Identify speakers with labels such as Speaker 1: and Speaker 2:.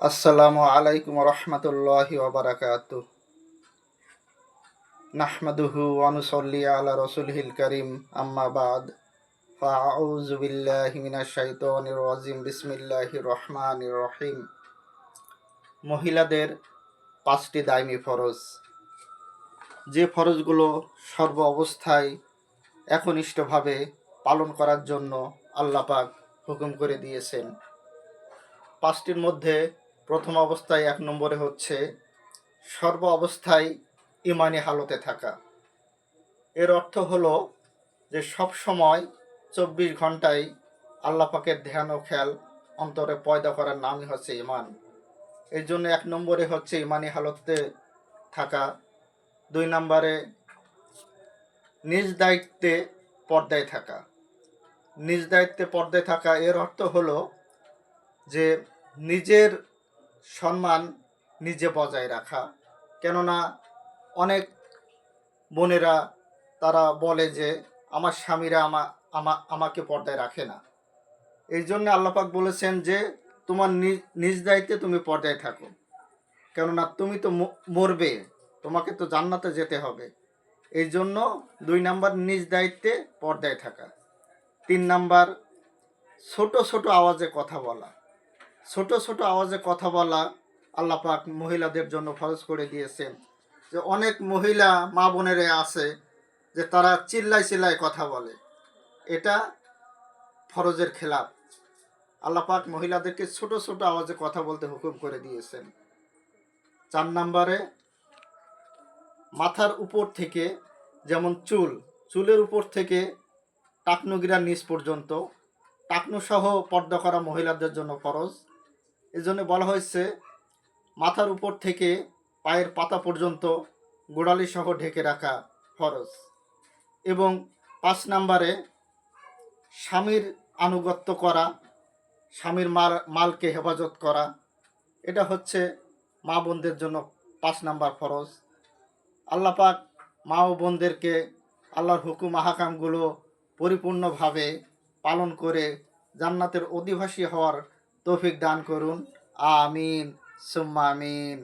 Speaker 1: আসসালামু আলাইকুম রহমতুল্লাহি ওয়া নাহমাদুহু ওয়া নুসাল্লি আলা রাসূলিল কারীম আম্মা বাদ ফাআউযু বিল্লাহি মিনাশ শাইতানির রাজিম বিসমিল্লাহির রহমানির রহিম। মহিলাদের 5টি দায়মি ফরজ, যে ফরজগুলো সর্ব অবস্থায় একনিষ্ঠভাবে পালন করার জন্য আল্লাহ পাক হুকুম করে দিয়েছেন। 5টির মধ্যে প্রথম অবস্থায় 1 নম্বরে হচ্ছে সর্ব অবস্থায় ইমানি হালতে থাকা। এর অর্থ হলো যে সব সময় 24 ঘন্টায় আল্লাহ পাকের ধ্যান ও খেয়াল অন্তরে পয়দা করার নামই হচ্ছে ইমান। এর জন্য 1 নম্বরে হচ্ছে ইমানি হালতে থাকা। 2 নম্বরে নিজ দায়িত্বে পর্দায় থাকা। নিজ দায়িত্বে পর্দায় থাকা এর অর্থ হলো যে নিজের সম্মান নিজে বজায় রাখা। কেননা অনেক বোনেরা তারা বলে যে আমার স্বামীরা আমাকে পর্দায় রাখে না। এই জন্য আল্লাহ পাক বলেছেন যে তোমার নিজ দায়িত্বে তুমি পর্দায় থাকো, কেননা তুমি তো মরবে, তোমাকে তো জান্নাতে যেতে হবে। এই জন্য 2 নাম্বার নিজ দায়িত্বে পর্দায় থাকা। 3 নাম্বার ছোট ছোট আওয়াজে কথা বলা। ছোট ছোট আওয়াজে কথা বলা আল্লাহ পাক মহিলাদের জন্য ফরজ করে দিয়েছেন। যে অনেক মহিলা মা বোনেরা আছে যে তারা চিল্লায় কথা বলে, এটা ফরজের খেলাফ। আল্লাহ পাক মহিলাদেরকে ছোট ছোট আওয়াজে কথা বলতে হুকুম করে দিয়েছেন। 4 নম্বরে মাথার উপর থেকে, যেমন চুলের উপর থেকে টাকনুগিরার নিচ পর্যন্ত, টাকনু সহ পর্দা করা মহিলাদের জন্য ফরজ। এজন্য বলা হয়েছে মাথার উপর থেকে পায়ের পাতা পর্যন্ত গোড়ালি সহ ঢেকে রাখা ফরজ। এবং 5 নম্বরে স্বামীর আনুগত্য করা, স্বামীর মালকে হেফাজত করা, এটা হচ্ছে মা বোনদের জন্য 5 নাম্বার ফরজ। আল্লাহ পাক মা ও বোনদেরকে আল্লাহর হুকুম আহকামগুলো পরিপূর্ণভাবে পালন করে জান্নাতের অধিবাসী হওয়ার তৌফিক দান করুন। আমিন সুম্মা আমিন।